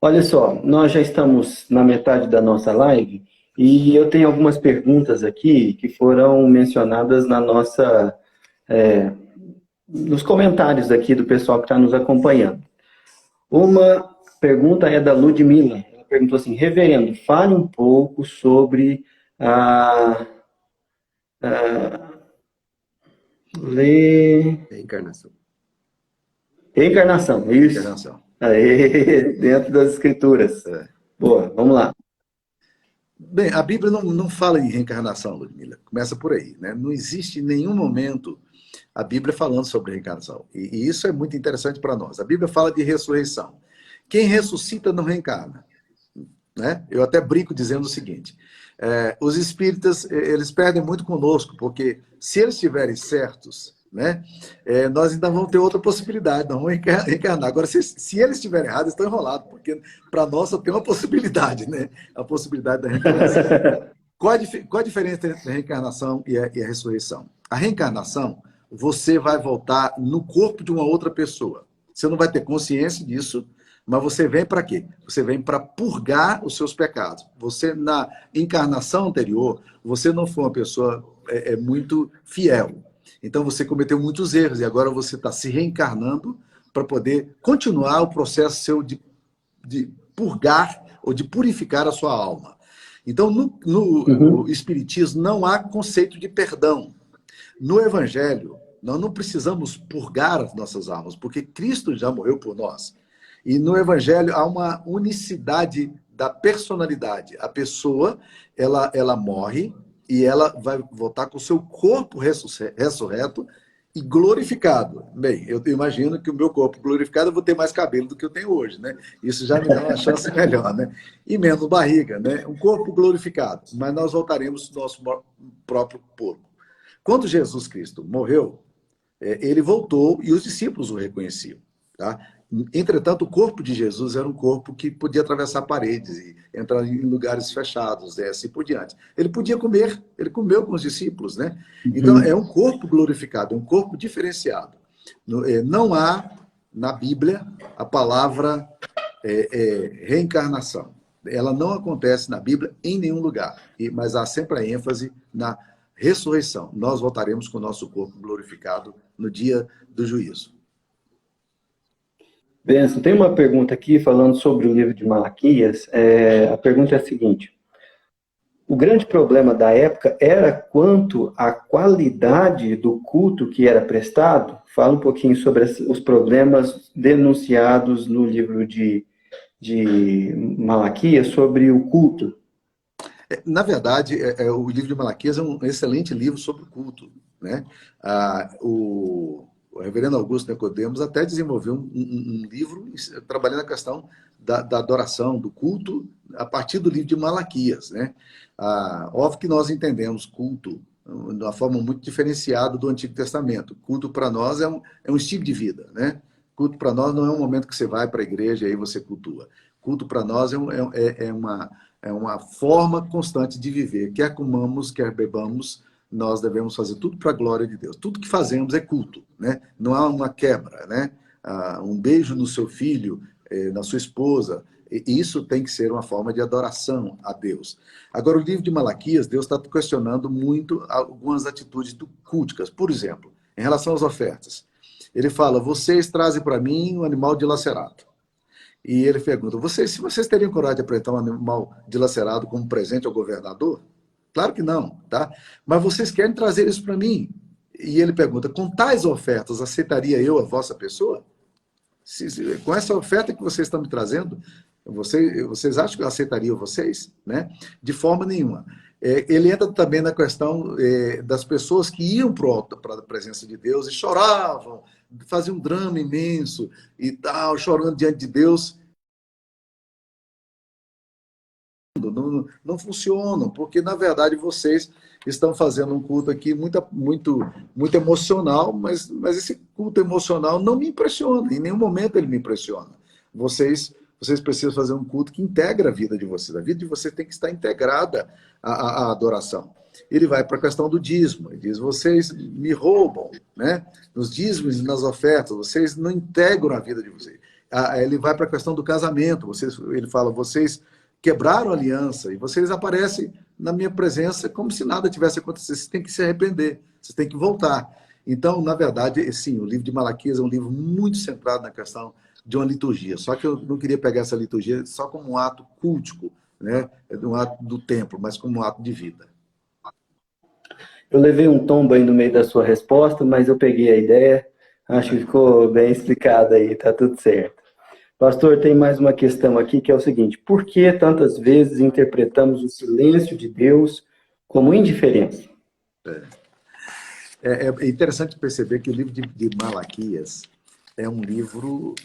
A: Olha só, nós já estamos na metade da nossa live e eu tenho algumas perguntas aqui que foram mencionadas na nossa, nos comentários aqui do pessoal que está nos acompanhando. Uma pergunta é da Ludmila. Ela perguntou assim: reverendo, fale um pouco sobre
C: Reencarnação.
A: Reencarnação, isso.
B: Reencarnação.
A: Aí, dentro das escrituras. Boa, vamos lá.
B: Bem, a Bíblia não fala em reencarnação, Ludmila. Começa por aí, né? Não existe em nenhum momento a Bíblia falando sobre reencarnação. E isso é muito interessante para nós. A Bíblia fala de ressurreição. Quem ressuscita não reencarna. Né? Eu até brinco dizendo o seguinte: os espíritas, eles perdem muito conosco, porque se eles estiverem certos, né, nós ainda vamos ter outra possibilidade, não vamos reencarnar. Agora, se eles estiverem errados, estão enrolados, porque para nós só tem uma possibilidade, né? A possibilidade da reencarnação. Qual a diferença entre a reencarnação e a ressurreição? A reencarnação, você vai voltar no corpo de uma outra pessoa. Você não vai ter consciência disso, mas você vem para quê? Você vem para purgar os seus pecados. Você, na encarnação anterior, você não foi uma pessoa muito fiel. Então, você cometeu muitos erros e agora você está se reencarnando para poder continuar o processo seu de purgar ou de purificar a sua alma. Então, no Espiritismo não há conceito de perdão. No Evangelho, nós não precisamos purgar as nossas almas, porque Cristo já morreu por nós. E no Evangelho há uma unicidade da personalidade. A pessoa, ela morre e ela vai voltar com o seu corpo ressurreto e glorificado. Bem, eu imagino que o meu corpo glorificado eu vou ter mais cabelo do que eu tenho hoje, né? Isso já me dá uma chance melhor, né? E menos barriga, né? Um corpo glorificado, mas nós voltaremos ao nosso próprio corpo. Quando Jesus Cristo morreu, ele voltou e os discípulos o reconheciam, tá? Entretanto, o corpo de Jesus era um corpo que podia atravessar paredes e entrar em lugares fechados, assim por diante. Ele podia comer, ele comeu com os discípulos, né? Então, é um corpo glorificado, é um corpo diferenciado. Não há, na Bíblia, a palavra reencarnação. Ela não acontece na Bíblia em nenhum lugar, mas há sempre a ênfase na ressurreição. Nós voltaremos com o nosso corpo glorificado no dia do juízo.
A: Benção, tem uma pergunta aqui falando sobre o livro de Malaquias. A pergunta é a seguinte: o grande problema da época era quanto à qualidade do culto que era prestado? Fala um pouquinho sobre os problemas denunciados no livro de Malaquias sobre o culto.
B: Na verdade, o livro de Malaquias é um excelente livro sobre o culto, né? O reverendo Augusto Nicodemos até desenvolveu um livro trabalhando a questão da adoração, do culto, a partir do livro de Malaquias, né? Óbvio que nós entendemos culto de uma forma muito diferenciada do Antigo Testamento. Culto para nós é um estilo de vida, né? Culto para nós não é um momento que você vai para a igreja e aí você cultua. Culto para nós é uma forma constante de viver. Quer comamos, quer bebamos, nós devemos fazer tudo para a glória de Deus. Tudo que fazemos é culto, né? Não há uma quebra, né? Um beijo no seu filho, na sua esposa, isso tem que ser uma forma de adoração a Deus. Agora, o livro de Malaquias, Deus está questionando muito algumas atitudes culticas. Por exemplo, em relação às ofertas. Ele fala, vocês trazem para mim um animal dilacerado. E ele pergunta, se vocês teriam coragem de apresentar um animal dilacerado como presente ao governador? Claro que não, tá? Mas vocês querem trazer isso para mim? E ele pergunta, com tais ofertas, aceitaria eu a vossa pessoa? Com essa oferta que vocês estão me trazendo, vocês acham que eu aceitaria vocês? Né? De forma nenhuma. Ele entra também na questão das pessoas que iam para a presença de Deus e choravam, faziam um drama imenso e tal, chorando diante de Deus. Não funcionam, porque, na verdade, vocês estão fazendo um culto aqui muito emocional, mas esse culto emocional não me impressiona, em nenhum momento ele me impressiona. Vocês precisam fazer um culto que integra a vida de vocês. A vida de vocês tem que estar integrada à adoração. Ele vai para a questão do dízimo. Ele diz, vocês me roubam, né? Nos dízimos e nas ofertas, vocês não integram a vida de vocês. Ele vai para a questão do casamento. Ele fala, vocês quebraram a aliança e vocês aparecem na minha presença como se nada tivesse acontecido. Vocês têm que se arrepender, vocês têm que voltar. Então, na verdade, sim, o livro de Malaquias é um livro muito centrado na questão de uma liturgia. Só que eu não queria pegar essa liturgia só como um ato cultico, né? Um ato do templo, mas como um ato de vida.
A: Eu levei um tombo aí no meio da sua resposta, mas eu peguei a ideia. Acho que ficou bem explicado aí, tá tudo certo. Pastor, tem mais uma questão aqui que é o seguinte: por que tantas vezes interpretamos o silêncio de Deus como indiferença?
B: É interessante perceber que o livro de Malaquias é um livro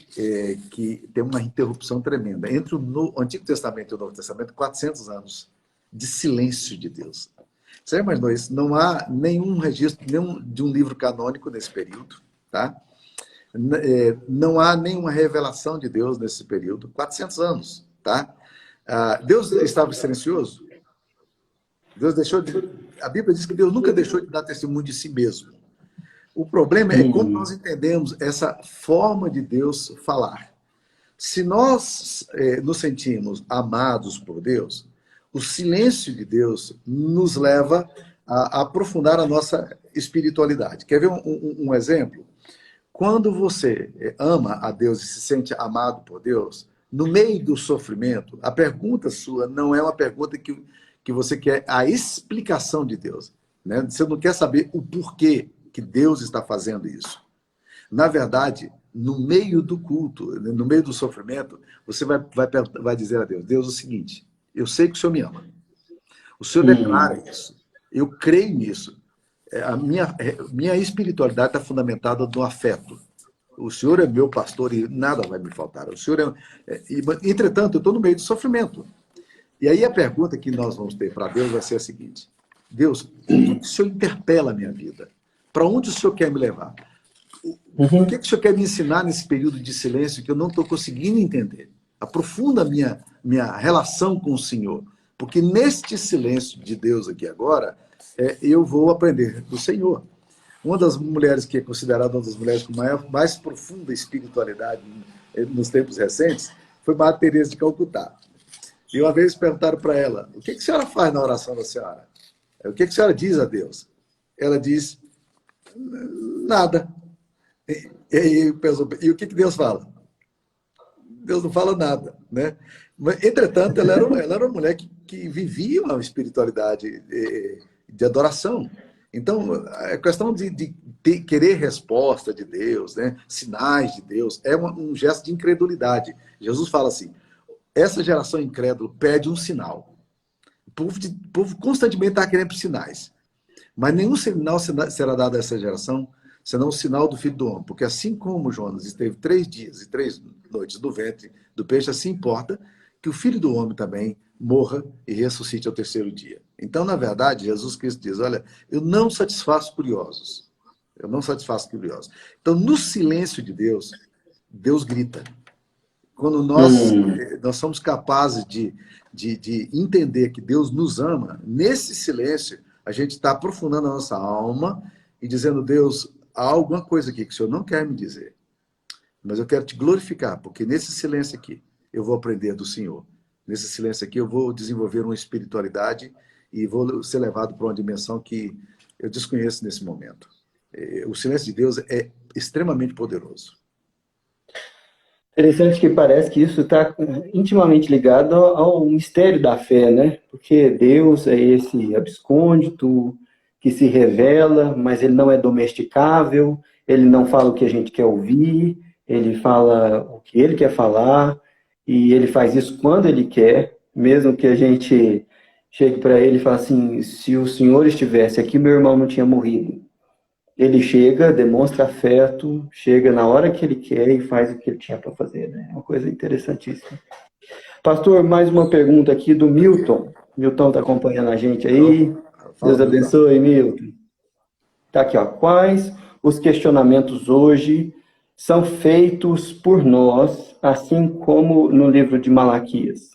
B: que tem uma interrupção tremenda. Entre o Antigo Testamento e o Novo Testamento, 400 anos de silêncio de Deus. Você imaginou isso? Não há nenhum registro de um livro canônico nesse período, tá? Não há nenhuma revelação de Deus nesse período. 400 anos, tá? Deus estava silencioso? A Bíblia diz que Deus nunca deixou de dar testemunho de si mesmo. O problema é como nós entendemos essa forma de Deus falar. Se nós nos sentimos amados por Deus, o silêncio de Deus nos leva a aprofundar a nossa espiritualidade. Quer ver um exemplo? Quando você ama a Deus e se sente amado por Deus, no meio do sofrimento, a pergunta sua não é uma pergunta que você quer a explicação de Deus. Né? Você não quer saber o porquê que Deus está fazendo isso. Na verdade, no meio do culto, no meio do sofrimento, você vai dizer a Deus, Deus, é o seguinte, eu sei que o Senhor me ama. O Senhor declara isso. Eu creio nisso. A minha espiritualidade está fundamentada no afeto. O Senhor é meu pastor e nada vai me faltar. O Senhor entretanto, eu estou no meio do sofrimento. E aí a pergunta que nós vamos ter para Deus vai ser a seguinte: Deus, como que o Senhor interpela a minha vida? Para onde o Senhor quer me levar? O que o Senhor quer me ensinar nesse período de silêncio que eu não estou conseguindo entender? Aprofunda a minha relação com o Senhor. Porque neste silêncio de Deus aqui agora, eu vou aprender do Senhor. Uma das mulheres que é considerada uma das mulheres com mais profunda espiritualidade nos tempos recentes foi Madre Teresa de Calcutá. E uma vez perguntaram para ela, o que a senhora faz na oração da senhora? O que a senhora diz a Deus? Ela diz, nada. E o que Deus fala? Deus não fala nada, né? Mas, entretanto, ela era uma mulher que vivia uma espiritualidade de adoração. Então, a questão de querer resposta de Deus, né? Sinais de Deus, é um gesto de incredulidade. Jesus fala assim, essa geração incrédula pede um sinal. O povo constantemente está querendo sinais. Mas nenhum sinal será dado a essa geração, senão o sinal do Filho do Homem. Porque assim como Jonas esteve 3 dias e 3 noites no ventre do peixe, assim importa que o Filho do Homem também morra e ressuscite ao 3º dia. Então, na verdade, Jesus Cristo diz, olha, eu não satisfaço curiosos. Eu não satisfaço curiosos. Então, no silêncio de Deus, Deus grita. Quando nós somos capazes de entender que Deus nos ama, nesse silêncio, a gente está aprofundando a nossa alma e dizendo, Deus, há alguma coisa aqui que o Senhor não quer me dizer, mas eu quero te glorificar, porque nesse silêncio aqui eu vou aprender do Senhor. Nesse silêncio aqui eu vou desenvolver uma espiritualidade e vou ser levado para uma dimensão que eu desconheço nesse momento. O silêncio de Deus é extremamente poderoso.
A: Interessante que parece que isso está intimamente ligado ao mistério da fé, né? Porque Deus é esse abscôndito que se revela, mas ele não é domesticável, ele não fala o que a gente quer ouvir, ele fala o que ele quer falar, e ele faz isso quando ele quer, mesmo que a gente chegue para ele e fale assim, se o Senhor estivesse aqui, meu irmão não tinha morrido. Ele chega, demonstra afeto, chega na hora que ele quer e faz o que ele tinha para fazer, né? É uma coisa interessantíssima. Pastor, mais uma pergunta aqui do Milton. Milton está acompanhando a gente aí. Deus abençoe, Milton. Está aqui, ó. Quais os questionamentos hoje são feitos por nós, assim como no livro de Malaquias?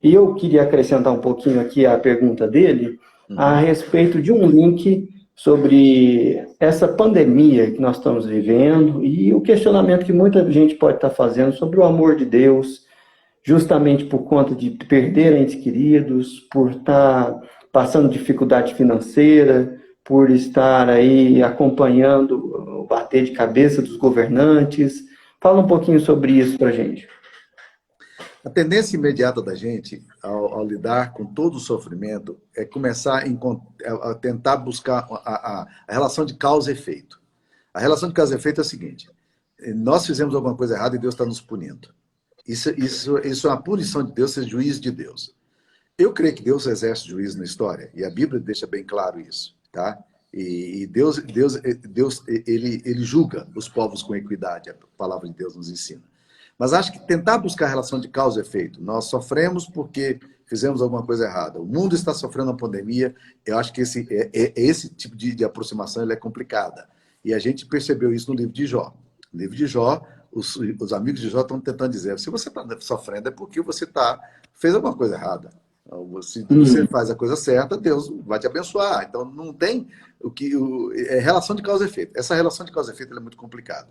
A: E eu queria acrescentar um pouquinho aqui a pergunta dele a respeito de um link sobre essa pandemia que nós estamos vivendo e o questionamento que muita gente pode estar fazendo sobre o amor de Deus, justamente por conta de perder entes queridos, por estar passando dificuldade financeira, por estar aí acompanhando o bater de cabeça dos governantes. Fala um pouquinho sobre isso para a gente.
B: A tendência imediata da gente, ao lidar com todo o sofrimento, é começar a tentar buscar a relação de causa e efeito. A relação de causa e efeito é a seguinte: nós fizemos alguma coisa errada e Deus está nos punindo. Isso é uma punição de Deus, é juízo de Deus. Eu creio que Deus exerce juízo na história, e a Bíblia deixa bem claro isso, tá? E Deus ele julga os povos com equidade, a palavra de Deus nos ensina. Mas acho que tentar buscar a relação de causa e efeito, nós sofremos porque fizemos alguma coisa errada. O mundo está sofrendo uma pandemia, eu acho que esse tipo de aproximação ele é complicada. E a gente percebeu isso no livro de Jó. No livro de Jó, os amigos de Jó estão tentando dizer, se você está sofrendo é porque você fez alguma coisa errada. Se você faz a coisa certa, Deus vai te abençoar. Então não tem relação de causa e efeito. Essa relação de causa e efeito é muito complicada.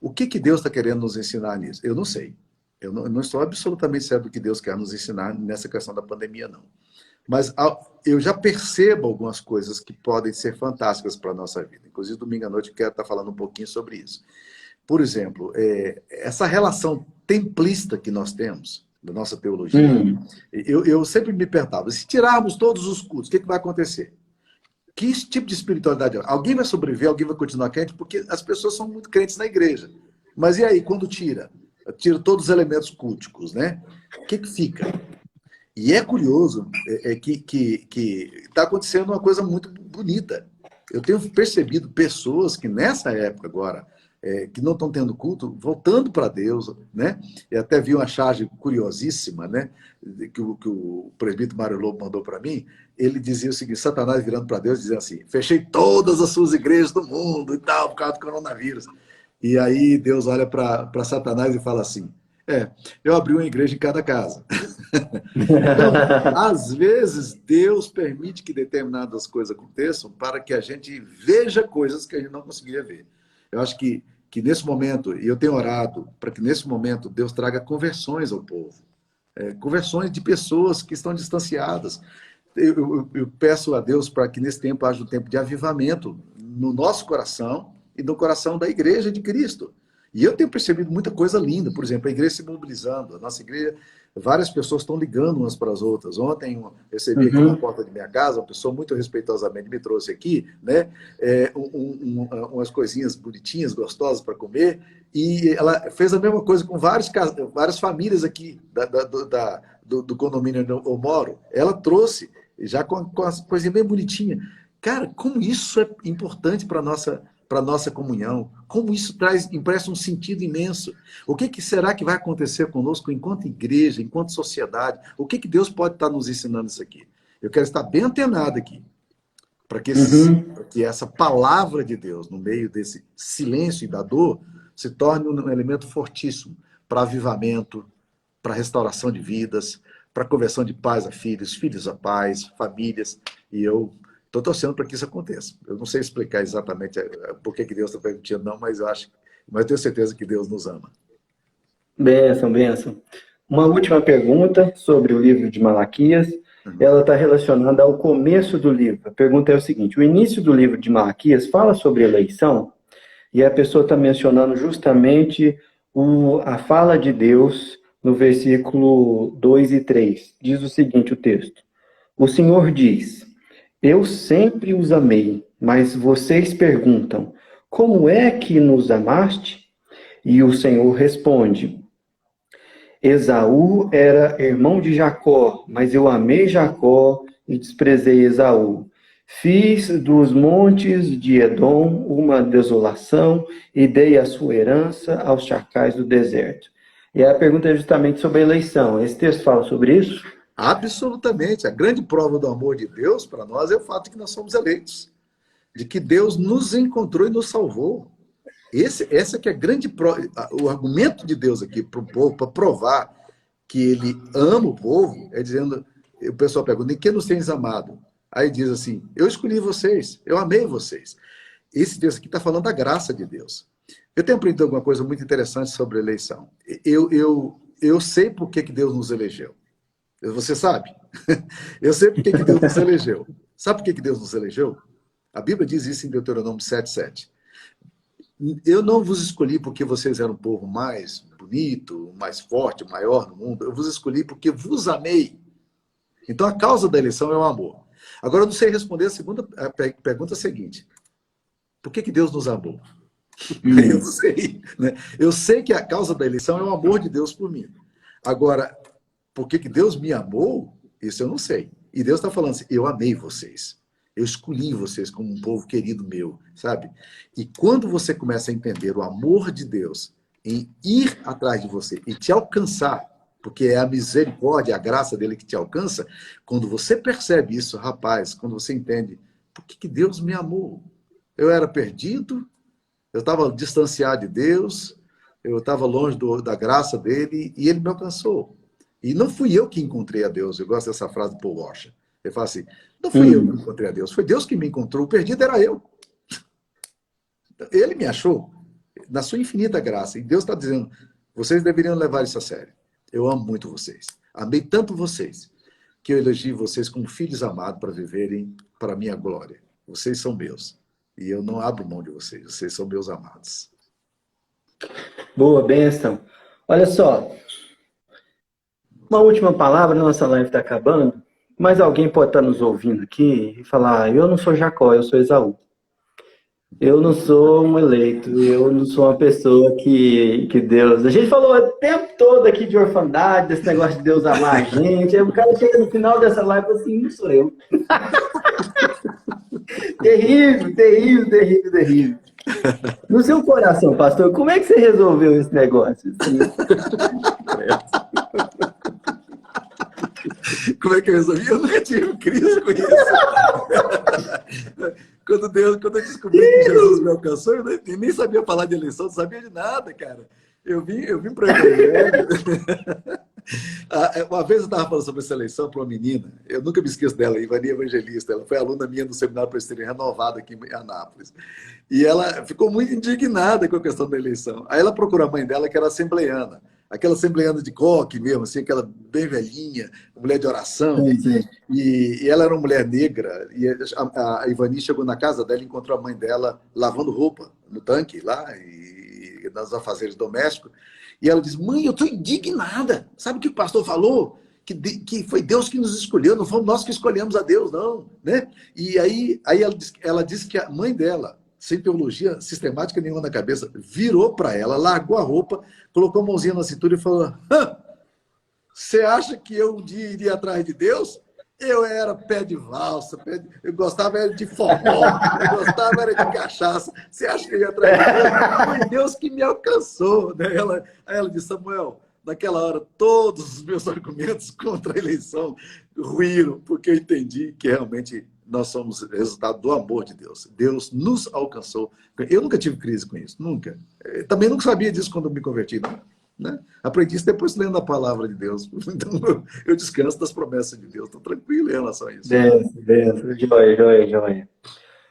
B: O que Deus está querendo nos ensinar nisso? Eu não sei. Eu não estou absolutamente certo do que Deus quer nos ensinar nessa questão da pandemia, não. Mas eu já percebo algumas coisas que podem ser fantásticas para a nossa vida. Inclusive, domingo à noite eu quero estar falando um pouquinho sobre isso. Por exemplo, essa relação templista que nós temos, da nossa teologia, eu sempre me perguntava, se tirarmos todos os cultos, o que vai acontecer? Que tipo de espiritualidade? Alguém vai sobreviver, alguém vai continuar crente, porque as pessoas são muito crentes na igreja. Mas e aí, quando tira todos os elementos culticos, né? O que fica? E é curioso que está acontecendo uma coisa muito bonita. Eu tenho percebido pessoas que nessa época agora, que não estão tendo culto, voltando para Deus, né? Eu até vi uma charge curiosíssima, né? Que o presbítero Mário Lobo mandou para mim. Ele dizia o seguinte: Satanás virando para Deus, dizia assim: fechei todas as suas igrejas do mundo e tal, por causa do coronavírus. E aí Deus olha para Satanás e fala assim: eu abri uma igreja em cada casa. Então, às vezes, Deus permite que determinadas coisas aconteçam para que a gente veja coisas que a gente não conseguia ver. Eu acho que nesse momento, e eu tenho orado para que nesse momento Deus traga conversões ao povo. Conversões de pessoas que estão distanciadas. Eu peço a Deus para que nesse tempo haja um tempo de avivamento no nosso coração e no coração da igreja de Cristo. E eu tenho percebido muita coisa linda, por exemplo, a igreja se mobilizando, a nossa igreja, várias pessoas estão ligando umas para as outras. Ontem eu recebi aqui na porta de minha casa, uma pessoa muito respeitosamente me trouxe aqui, né, umas coisinhas bonitinhas, gostosas para comer, e ela fez a mesma coisa com várias famílias aqui do condomínio onde eu moro. Ela trouxe, já com as coisinhas bem bonitinhas. Cara, como isso é importante para a nossa comunhão, como isso empresta um sentido imenso. O que será que vai acontecer conosco enquanto igreja, enquanto sociedade? O que Deus pode estar nos ensinando isso aqui? Eu quero estar bem antenado aqui, para que essa palavra de Deus, no meio desse silêncio e da dor, se torne um elemento fortíssimo para avivamento, para restauração de vidas, para conversão de pais a filhos, filhos a pais, famílias. E eu estou torcendo para que isso aconteça. Eu não sei explicar exatamente por que Deus está permitindo, não, mas eu tenho certeza que Deus nos ama.
A: Bênção, bênção. Uma última pergunta sobre o livro de Malaquias. Ela está relacionada ao começo do livro. A pergunta é o seguinte: o início do livro de Malaquias fala sobre eleição, e a pessoa está mencionando justamente a fala de Deus no versículo 2 e 3. Diz o seguinte, o texto: o Senhor diz, eu sempre os amei, mas vocês perguntam, como é que nos amaste? E o Senhor responde, Esaú era irmão de Jacó, mas eu amei Jacó e desprezei Esaú. Fiz dos montes de Edom uma desolação e dei a sua herança aos chacais do deserto. E a pergunta é justamente sobre a eleição. Esse texto fala sobre isso?
B: Absolutamente. A grande prova do amor de Deus para nós é o fato de que nós somos eleitos. De que Deus nos encontrou e nos salvou. Essa que é a grande prova. O argumento de Deus aqui para o povo, para provar que ele ama o povo, é dizendo, o pessoal pergunta, em que nos tens amado? Aí diz assim, eu escolhi vocês, eu amei vocês. Esse Deus aqui está falando da graça de Deus. Eu tenho aprendido alguma coisa muito interessante sobre a eleição. Eu sei por que Deus nos elegeu. Você sabe? Eu sei por que Deus nos elegeu. Sabe por que Deus nos elegeu? A Bíblia diz isso em Deuteronômio 7:7. Eu não vos escolhi porque vocês eram o povo mais bonito, mais forte, maior no mundo. Eu vos escolhi porque vos amei. Então a causa da eleição é o amor. Agora eu não sei responder a pergunta seguinte. Por que Deus nos amou? Eu não sei. Né? Eu sei que a causa da eleição é o amor de Deus por mim. Agora, por que Deus me amou? Isso eu não sei. E Deus está falando assim, eu amei vocês. Eu escolhi vocês como um povo querido meu, sabe? E quando você começa a entender o amor de Deus em ir atrás de você e te alcançar, porque é a misericórdia, a graça dele que te alcança, quando você percebe isso, rapaz, quando você entende, por que Deus me amou? Eu era perdido, eu estava distanciado de Deus, eu estava longe da graça dele e ele me alcançou. E não fui eu que encontrei a Deus, eu gosto dessa frase do Paul Washer. Ele fala assim, não fui eu que encontrei a Deus, foi Deus que me encontrou, o perdido era eu. Ele me achou na sua infinita graça. E Deus está dizendo, vocês deveriam levar isso a sério. Eu amo muito vocês. Amei tanto vocês, que eu elegi vocês como filhos amados para viverem para a minha glória. Vocês são meus. E eu não abro mão de vocês. Vocês são meus amados.
A: Boa, bênção. Olha só, uma última palavra, nossa live está acabando, mas alguém pode estar nos ouvindo aqui e falar, eu não sou Jacó, eu sou Esaú. Eu não sou um eleito, eu não sou uma pessoa que Deus... A gente falou o tempo todo aqui de orfandade, desse negócio de Deus amar a gente, aí o cara chega no final dessa live e fala assim, não sou eu. Terrível, terrível, terrível, terrível. No seu coração, pastor, como é que você resolveu esse negócio? Assim?
B: Como é que eu resolvi? Eu nunca tive crise com isso. Quando eu descobri que Jesus me alcançou, eu nem sabia falar de eleição, não sabia de nada, cara. Eu vim para o Evangelho. Uma vez eu estava falando sobre essa eleição para uma menina, eu nunca me esqueço dela, Ivani Evangelista, ela foi aluna minha no Seminário Presbiteriano Renovado aqui em Anápolis. E ela ficou muito indignada com a questão da eleição. Aí ela procurou a mãe dela, que era assembleiana, aquela assembleiana de coque mesmo, assim, aquela bem velhinha, mulher de oração.
A: Sim.
B: E ela era uma mulher negra, e a Ivani chegou na casa dela e encontrou a mãe dela lavando roupa no tanque lá, e nas afazeres domésticos. E ela diz, mãe, eu estou indignada. Sabe o que o pastor falou? Que foi Deus que nos escolheu, não fomos nós que escolhemos a Deus, não. Né? E aí ela disse que a mãe dela, sem teologia sistemática nenhuma na cabeça, virou para ela, largou a roupa, colocou a mãozinha na cintura e falou, você acha que eu um dia iria atrás de Deus? Eu era pé de valsa, eu gostava era de forró, eu gostava era de cachaça. Você acha que eu ia atrás de Deus? Foi Deus que me alcançou. Aí ela disse, Samuel, naquela hora, todos os meus argumentos contra a eleição ruíram, porque eu entendi que realmente nós somos resultado do amor de Deus. Deus nos alcançou. Eu nunca tive crise com isso, nunca. Também nunca sabia disso quando eu me converti, não. né? Aprendi isso depois lendo a palavra de Deus. Então, eu descanso das promessas de Deus. Estou tranquilo em relação a isso.
A: Benção, benção. Joia, joia, joia.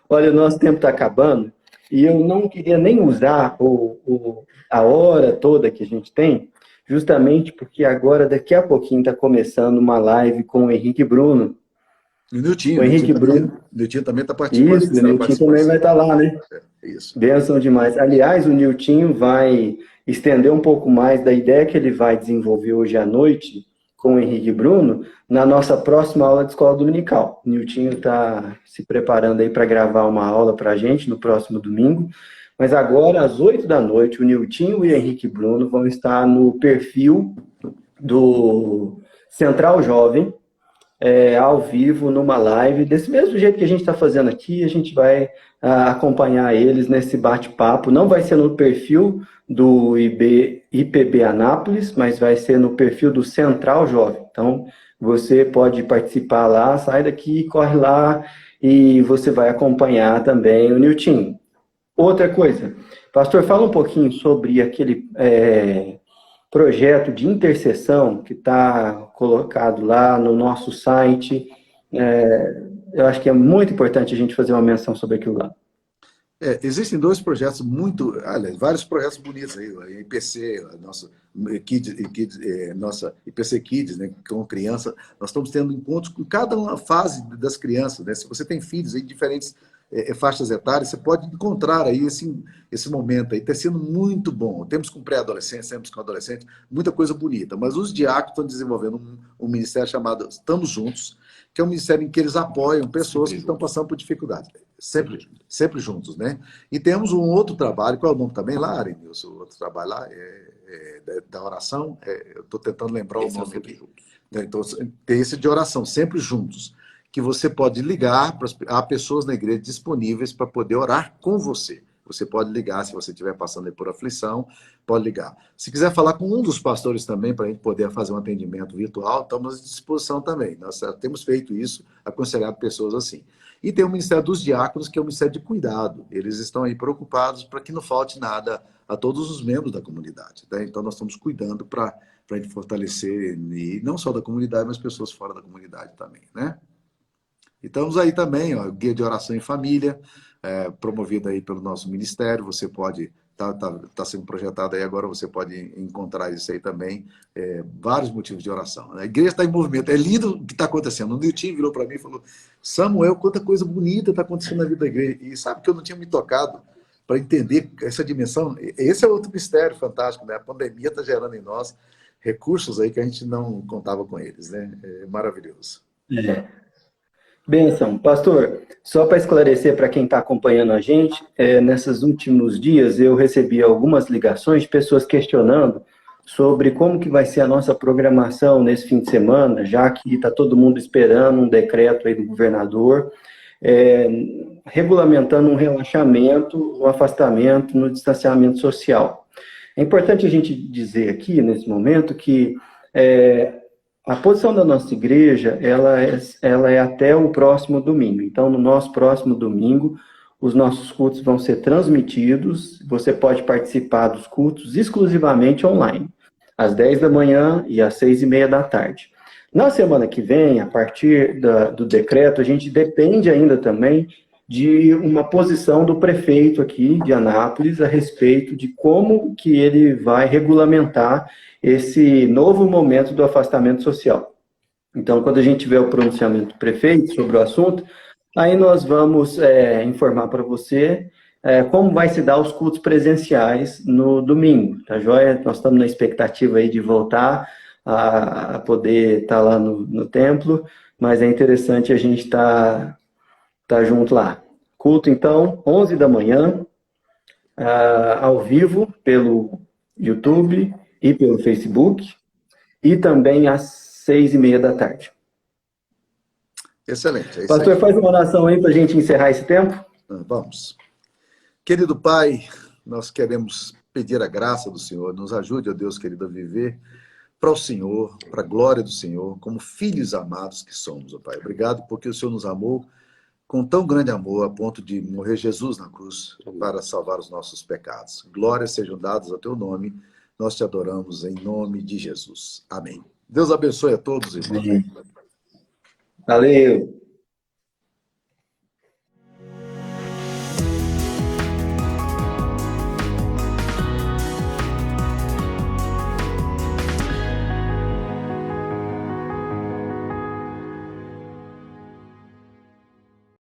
A: Olha, o nosso tempo está acabando e eu não queria nem usar a hora toda que a gente tem, justamente porque agora, daqui a pouquinho, está começando uma live com o Henrique Bruno.
B: E o Niltinho,
A: O Henrique Bruno.
B: O Niltinho também está participando.
A: Isso, o Niltinho também vai estar lá, né?
B: Isso.
A: Benção demais. Aliás, o Niltinho vai estender um pouco mais da ideia que ele vai desenvolver hoje à noite com o Henrique Bruno na nossa próxima aula de escola dominical. O Niltinho está se preparando aí para gravar uma aula para a gente no próximo domingo. Mas agora, às 8 da noite, o Niltinho e o Henrique Bruno vão estar no perfil do Central Jovem, ao vivo, numa live. Desse mesmo jeito que a gente está fazendo aqui, a gente vai acompanhar eles nesse bate-papo. Não vai ser no perfil do IPB Anápolis, mas vai ser no perfil do Central Jovem. Então, você pode participar lá, sai daqui, corre lá, e você vai acompanhar também o Niltinho. Outra coisa, pastor, fala um pouquinho sobre aquele projeto de intercessão que está colocado lá no nosso site. Eu acho que é muito importante a gente fazer uma menção sobre aquilo lá.
B: Existem dois projetos aliás, vários projetos bonitos aí, a IPC, a nossa IPC Kids, né, com criança, nós estamos tendo encontros com cada uma fase das crianças, né? Se você tem filhos em diferentes faixas etárias, você pode encontrar aí esse momento aí, está sendo muito bom. Temos com pré-adolescentes, temos com adolescentes, muita coisa bonita, mas os diáconos estão desenvolvendo um ministério chamado Estamos Juntos, que é um ministério em que eles apoiam pessoas que estão passando por dificuldades. Sempre juntos, né? E temos um outro trabalho, qual é o nome também lá, Arenilson? O outro trabalho lá da oração, eu estou tentando lembrar o nome aqui. Então, tem esse de oração, sempre juntos, que você pode ligar, há pessoas na igreja disponíveis para poder orar com você. Você pode ligar, se você estiver passando aí por aflição, pode ligar. Se quiser falar com um dos pastores também, para a gente poder fazer um atendimento virtual, estamos à disposição também. Nós temos feito isso, aconselhado pessoas assim. E tem o Ministério dos Diáconos, que é o Ministério de Cuidado. Eles estão aí preocupados para que não falte nada a todos os membros da comunidade. Tá? Então, nós estamos cuidando para a gente fortalecer, e não só da comunidade, mas pessoas fora da comunidade também, né? E estamos aí também, ó, Guia de Oração em Família, promovido aí pelo nosso ministério. Você pode, tá sendo projetado aí agora, você pode encontrar isso aí também, vários motivos de oração. A igreja está em movimento, é lindo o que está acontecendo. O Nilton virou para mim e falou: Samuel, quanta coisa bonita está acontecendo na vida da igreja. E sabe que eu não tinha me tocado para entender essa dimensão? Esse é outro mistério fantástico, né? A pandemia está gerando em nós recursos aí que a gente não contava com eles, né? É maravilhoso.
A: Benção. Pastor, só para esclarecer para quem está acompanhando a gente, nesses últimos dias eu recebi algumas ligações de pessoas questionando sobre como que vai ser a nossa programação nesse fim de semana, já que está todo mundo esperando um decreto aí do governador, regulamentando um relaxamento, um afastamento no distanciamento social. É importante a gente dizer aqui, nesse momento, que a posição da nossa igreja, ela é até o próximo domingo. Então, no nosso próximo domingo, os nossos cultos vão ser transmitidos. Você pode participar dos cultos exclusivamente online, às 10 da manhã e às 6h30 da tarde. Na semana que vem, a partir do decreto, a gente depende ainda também de uma posição do prefeito aqui de Anápolis a respeito de como que ele vai regulamentar esse novo momento do afastamento social. Então, quando a gente tiver o pronunciamento do prefeito sobre o assunto, aí nós vamos informar para você como vai se dar os cultos presenciais no domingo, tá joia? Nós estamos na expectativa aí de voltar a poder estar lá no templo, mas é interessante a gente estar junto lá. Culto, então, 11 da manhã, ao vivo, pelo YouTube e pelo Facebook, e também às 6h30 da tarde.
B: Excelente.
A: Pastor, faz uma oração aí para a gente encerrar esse tempo.
B: Vamos. Querido Pai, nós queremos pedir a graça do Senhor, nos ajude, ó Deus querido, a viver para o Senhor, para a glória do Senhor, como filhos amados que somos, ó Pai. Obrigado porque o Senhor nos amou com tão grande amor, a ponto de morrer Jesus na cruz para salvar os nossos pecados. Glórias sejam dadas ao teu nome, Nós te adoramos em nome de Jesus. Amém. Deus abençoe a todos, irmãos.
A: Valeu.